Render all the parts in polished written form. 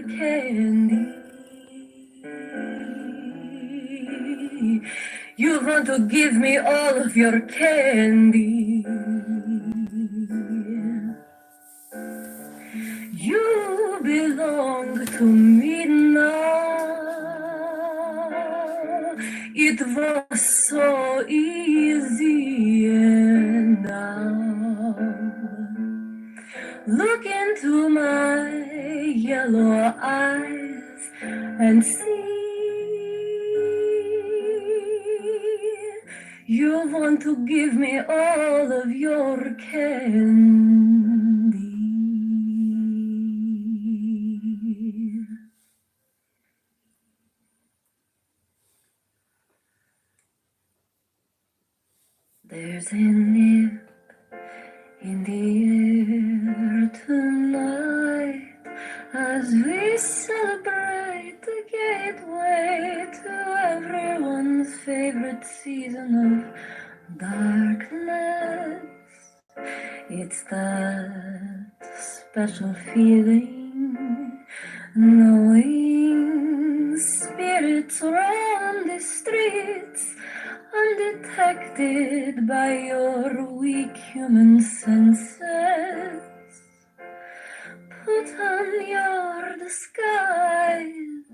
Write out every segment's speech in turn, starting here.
candy. You want to give me all of your candy. You belong to me now. It was so easy, and now look into my yellow eyes and see. You want to give me all of your candy. There's a nip in the air tonight as we celebrate the gateway to everyone's favorite season of darkness. It's that special feeling knowing spirits roam the streets undetected by your weak human senses. Put on your disguise,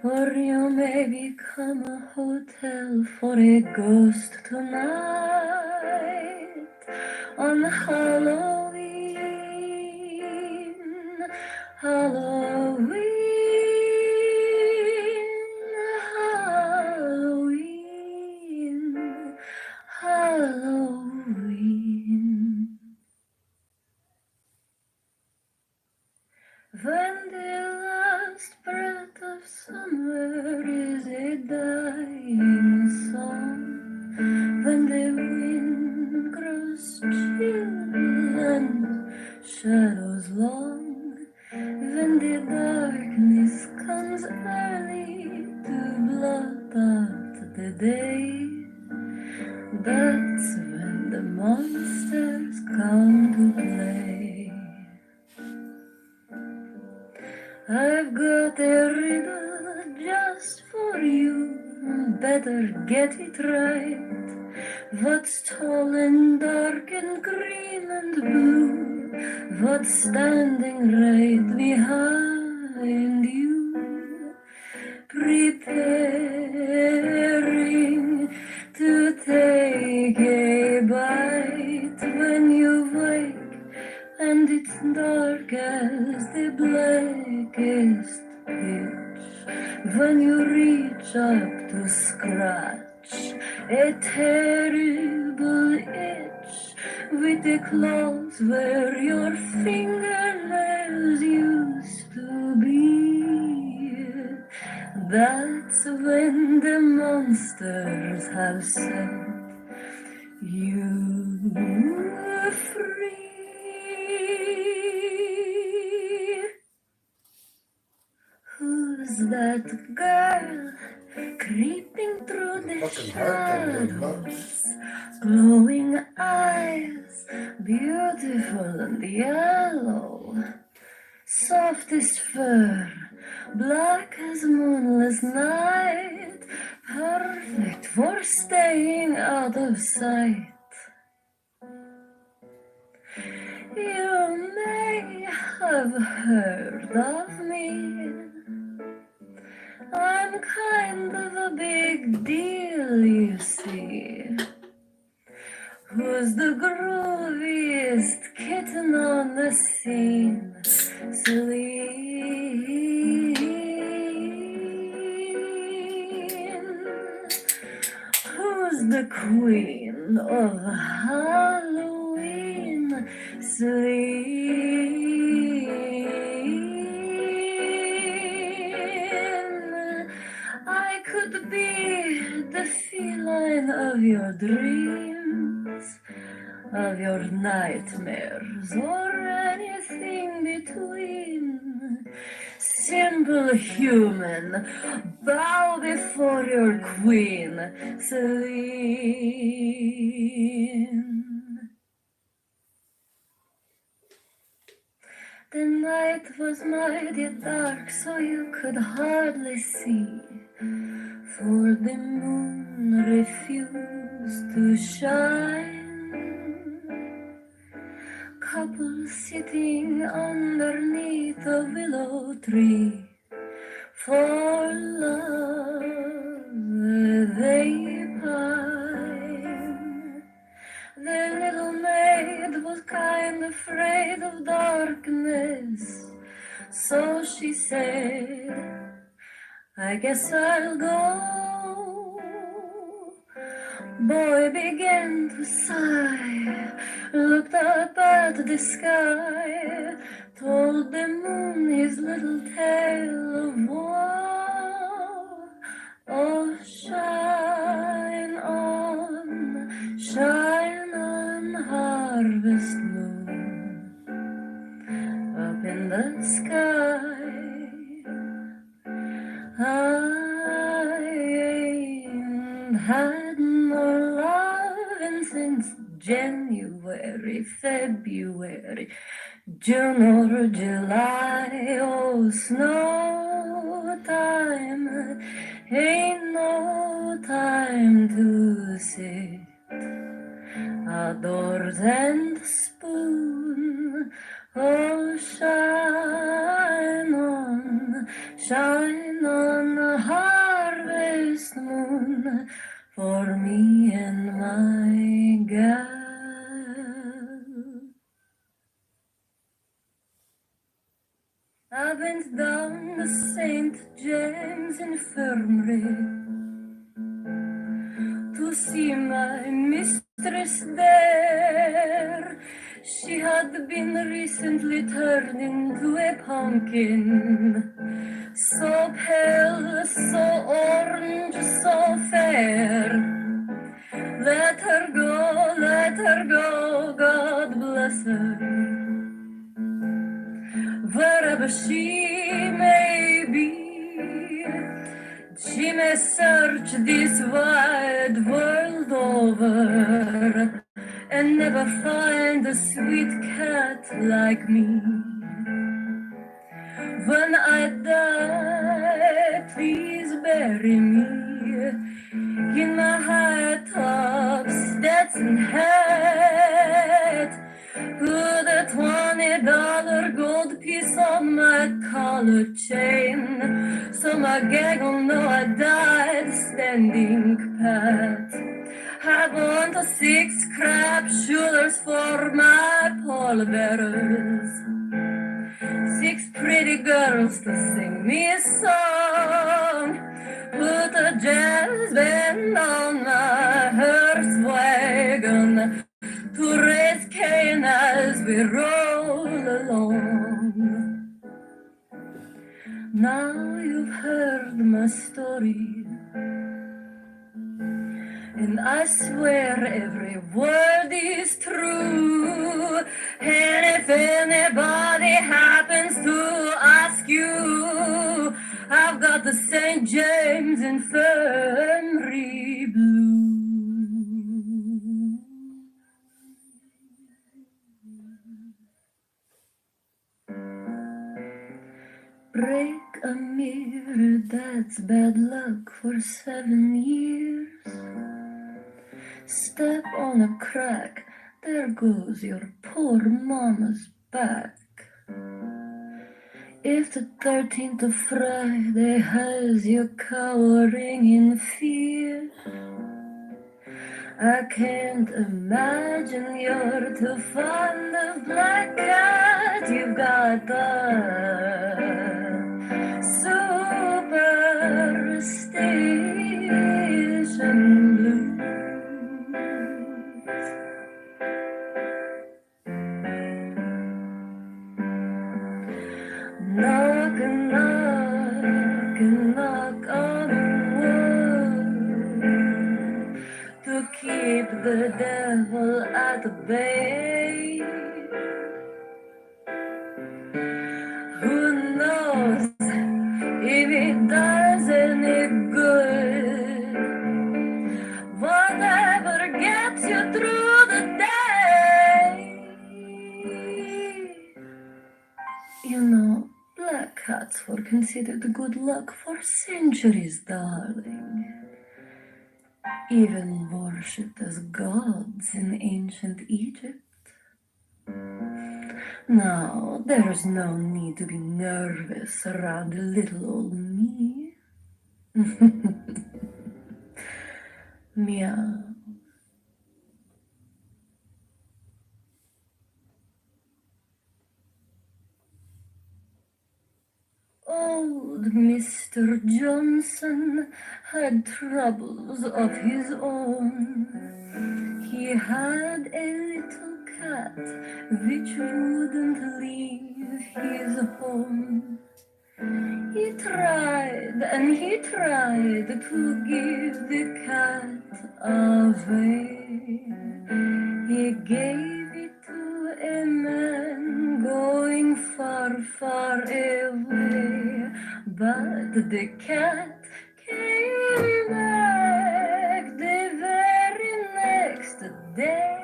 or you may become a hotel for a ghost tonight on Halloween, Halloween, Halloween, Halloween. When the last breath of summer is a dying song, when the wind grows chill and shadows long, when the darkness comes early to blot out the day, that's when the monsters come to play. I've got a riddle just for you, better get it right. What's tall and dark and green and blue? What's standing right behind you? Preparing to take a bite when you wake, and it's dark as the blackest pitch. When you reach up to scratch a terrible itch with the claws where your fingernails used to be, that's when the monsters have set you free. Who's that girl creeping through the shadows? Glowing eyes, beautiful and yellow. Softest fur, black as moonless night. Perfect for staying out of sight. You may have heard of me. I'm kind of a big deal, you see. Who's the grooviest kitten on the scene? Celine. Who's the queen of Halloween? Celine. I could be the feline of your dreams, of your nightmares, or anything between. Simple human, bow before your queen, Celine. The night was mighty dark, so you could hardly see, for the moon refused to shine. Couple sitting underneath a willow tree, for love they pine. The little maid was kind afraid of darkness, so she said, I guess I'll go. Boy began to sigh, looked up at the sky, told the moon his little tale of woe. Oh, shine on, harvest moon, up in the sky. I ain't had no lovin' since January, February, June or July. Oh, snow time ain't no time to sit outdoors and spoon. Oh, shine on the harvest moon for me and my gal. I went down to St. James Infirmary to see my mistress there. She had been recently turned into a pumpkin, so pale, so orange, so fair. Let her go, God bless her. Wherever she may be, she may search this wide world over and never find a sweet cat like me. When I die, please bury me in my high-top Stetson hat, put a $20 gold piece on my collar chain, so my gang will know I died standing pat. I want 6 crab shooters for my pallbearers, 6 pretty girls to sing me a song, put a jazz band on my hearse wagon to raise Cain as we roll along. Now you've heard my story, and I swear every word is true. And if anybody happens to ask you, I've got the St. James Infirmary blues. Break a mirror, that's bad luck for 7 years. Step on a crack, there goes your poor mama's back. If the 13th of Friday has you cowering in fear, I can't imagine you're too fond of black cat. You've got the superstition blues. Knock, knock, knock on wood to keep the devil at bay. Who knows if it does any good? Whatever gets you through the day. were considered good luck for centuries, darling. Even worshipped as gods in ancient Egypt. Now, there's no need to be nervous around little old me. Meow. Old Mr. Johnson had troubles of his own. He had a little cat which wouldn't leave his home. He tried and he tried to give the cat away. He gave it to a man going far, far away. But the cat came back the very next day.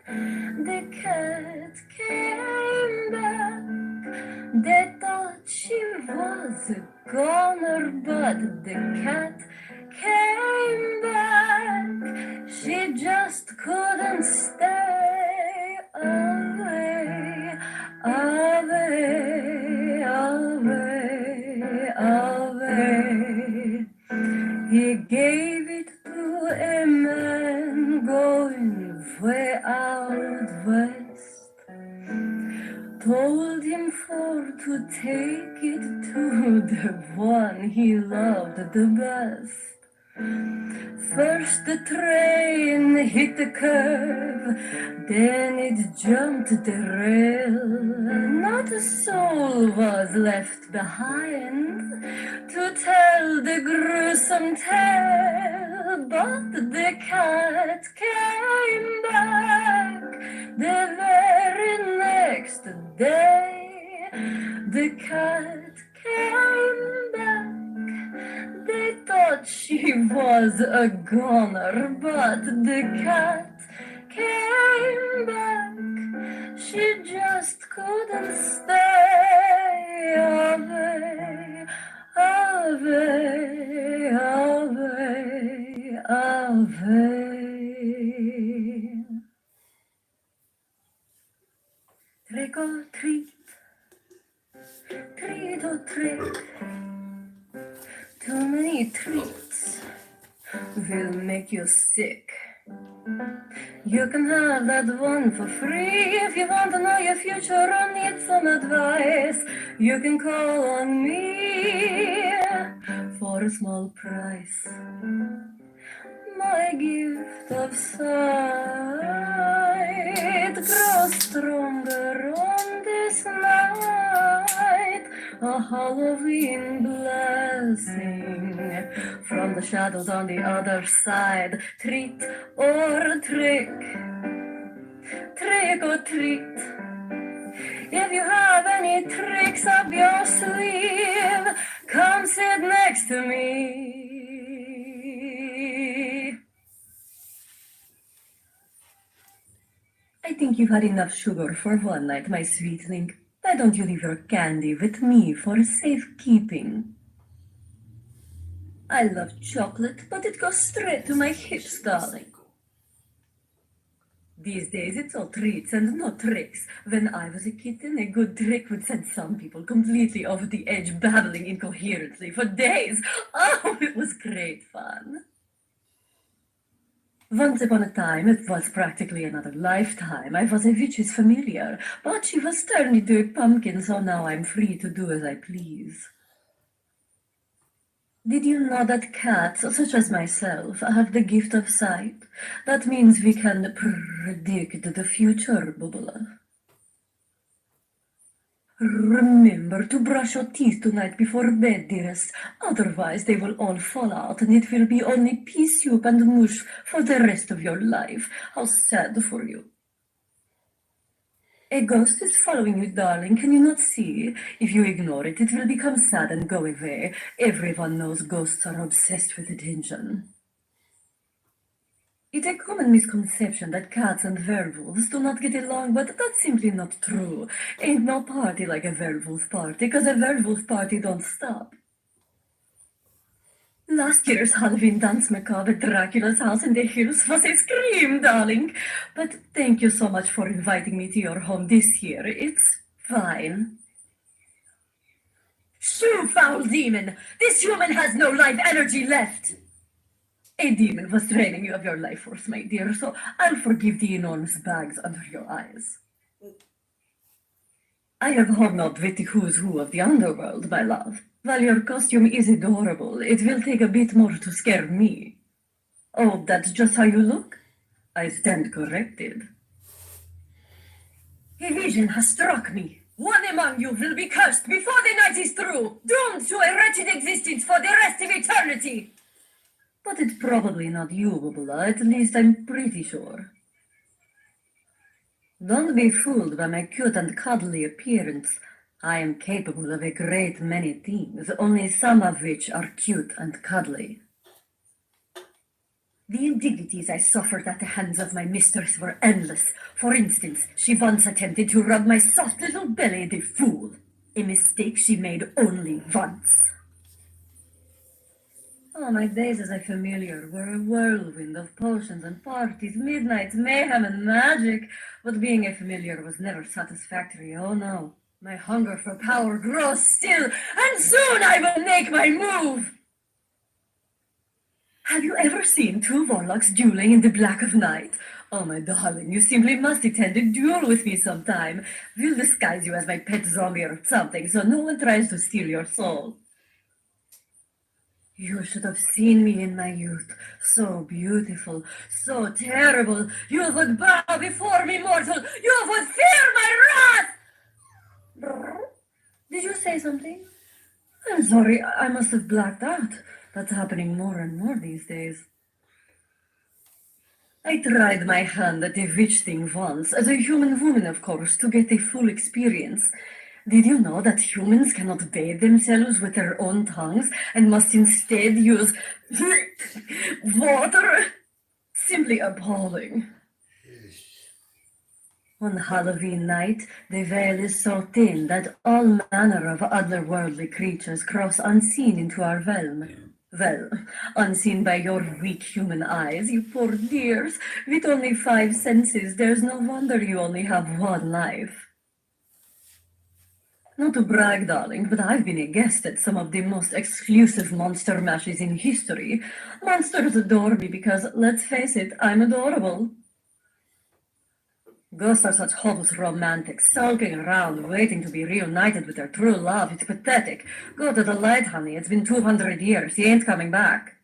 The cat came back. They thought she was a goner, but the cat came back. She just couldn't stay away, away, away, away. He gave it to a man going way out west. Told him to take it to the one he loved the best. First the train hit the curve, then it jumped the rail. Not a soul was left behind to tell the gruesome tale, but the cat came back the very next day. The cat came back. They thought she was a goner, but the cat came back. She just couldn't stay away, away, away, away. Trick or treat, treat or trick. Too many treats will make you sick. You can have that one for free. If you want to know your future or need some advice, you can call on me for a small price. My gift of sight grows stronger on this night. A Halloween blessing from the shadows on the other side. Treat or trick, trick or treat. If you have any tricks up your sleeve, come sit next to me. I think you've had enough sugar for one night, my sweetling. Why don't you leave your candy with me for safekeeping? I love chocolate, but it goes straight to my hips, darling. These days, it's all treats and no tricks. When I was a kitten, a good trick would send some people completely over the edge, babbling incoherently for days. Oh, it was great fun. Once upon a time, it was practically another lifetime. I was a witch's familiar, but she was turned into a pumpkin, so now I'm free to do as I please. Did you know that cats, such as myself, have the gift of sight? That means we can predict the future, Bubula. Remember to brush your teeth tonight before bed, dearest. Otherwise, they will all fall out, and it will be only pea soup and mush for the rest of your life. How sad for you. A ghost is following you, darling. Can you not see? If you ignore it, it will become sad and go away. Everyone knows ghosts are obsessed with attention. It's a common misconception that cats and werewolves do not get along, but that's simply not true. Ain't no party like a werewolf party, 'cause a werewolf party don't stop. Last year's Halloween dance macabre at Dracula's house in the hills was a scream, darling. But thank you so much for inviting me to your home this year. It's fine. Shoo, foul demon! This human has no life energy left! A demon was draining you of your life force, my dear, so I'll forgive the enormous bags under your eyes. I have hobnobbed with the who's who of the underworld, my love. While your costume is adorable, it will take a bit more to scare me. Oh, that's just how you look? I stand corrected. A vision has struck me. One among you will be cursed before the night is through, doomed to a wretched existence for the rest of eternity. But it's probably not you, Bubula. At least I'm pretty sure. Don't be fooled by my cute and cuddly appearance. I am capable of a great many things, only some of which are cute and cuddly. The indignities I suffered at the hands of my mistress were endless. For instance, she once attempted to rub my soft little belly, the fool. A mistake she made only once. Oh, my days as a familiar were a whirlwind of potions and parties, midnights, mayhem, and magic. But being a familiar was never satisfactory, oh no. My hunger for power grows still, and soon I will make my move! Have you ever seen two warlocks dueling in the black of night? Oh, my darling, you simply must attend a duel with me sometime. We'll disguise you as my pet zombie or something, so no one tries to steal your soul. You should have seen me in my youth. So beautiful, so terrible. You would bow before me, mortal. You would fear my wrath! Did you say something? I'm sorry, I must have blacked out. That's happening more and more these days. I tried my hand at the witch thing once, as a human woman, of course, to get a full experience. Did you know that humans cannot bathe themselves with their own tongues and must instead use water? Simply appalling. On Halloween night, the veil is so thin that all manner of otherworldly creatures cross unseen into our realm. Well, unseen by your weak human eyes, you poor dears. With only 5 senses, there's no wonder you only have one life. Not to brag, darling, but I've been a guest at some of the most exclusive monster mashes in history. Monsters adore me because, let's face it, I'm adorable. Ghosts are such hopeless romantics, sulking around, waiting to be reunited with their true love. It's pathetic. Go to the light, honey. It's been 200 years. He ain't coming back.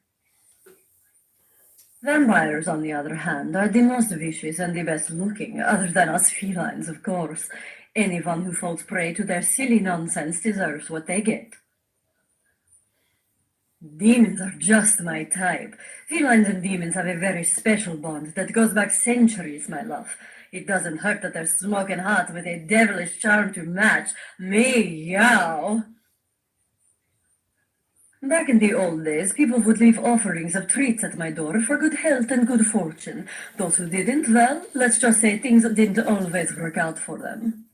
Vampires, on the other hand, are the most vicious and the best looking, other than us felines, of course. Anyone who falls prey to their silly nonsense deserves what they get. Demons are just my type. Felines and demons have a very special bond that goes back centuries, my love. It doesn't hurt that they're smoking hot with a devilish charm to match. Meow! Back in the old days, people would leave offerings of treats at my door for good health and good fortune. Those who didn't, well, let's just say things didn't always work out for them.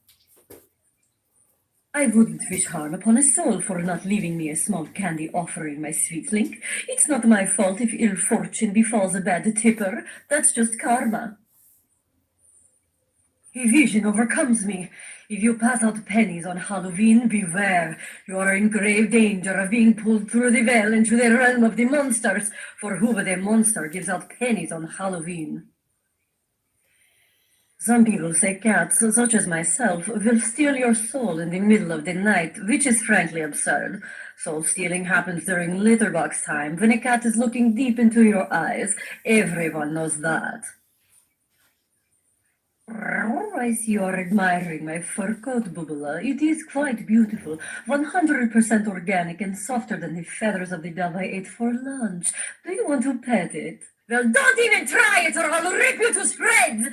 I wouldn't wish harm upon a soul for not leaving me a small candy offering, my sweetling. It's not my fault if ill fortune befalls a bad tipper. That's just karma. A vision overcomes me. If you pass out pennies on Halloween, beware. You are in grave danger of being pulled through the veil into the realm of the monsters, for who but a monster gives out pennies on Halloween? Some people say cats, such as myself, will steal your soul in the middle of the night, which is frankly absurd. Soul stealing happens during litter box time, when a cat is looking deep into your eyes. Everyone knows that. I see you are admiring my fur coat, Bubula. It is quite beautiful, 100% organic and softer than the feathers of the dove I ate for lunch. Do you want to pet it? Well, don't even try it or I'll rip you to shreds!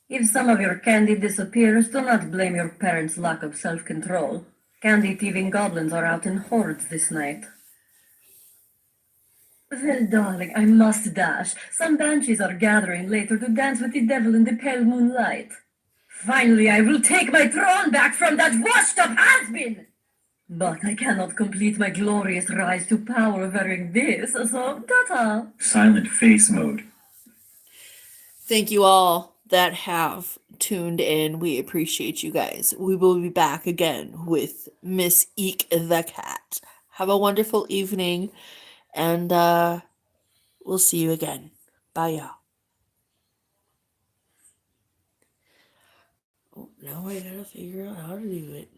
If some of your candy disappears, do not blame your parents' lack of self-control. Candy-thieving goblins are out in hordes this night. Well, darling, I must dash. Some banshees are gathering later to dance with the devil in the pale moonlight. Finally, I will take my throne back from that washed-up has-been! But I cannot complete my glorious rise to power wearing this, so ta-ta. Silent face mode. Thank you all that have tuned in. We appreciate you guys. We will be back again with Miss Eek the Cat. Have a wonderful evening, and we'll see you again. Bye, y'all. Oh, now I gotta figure out how to do it.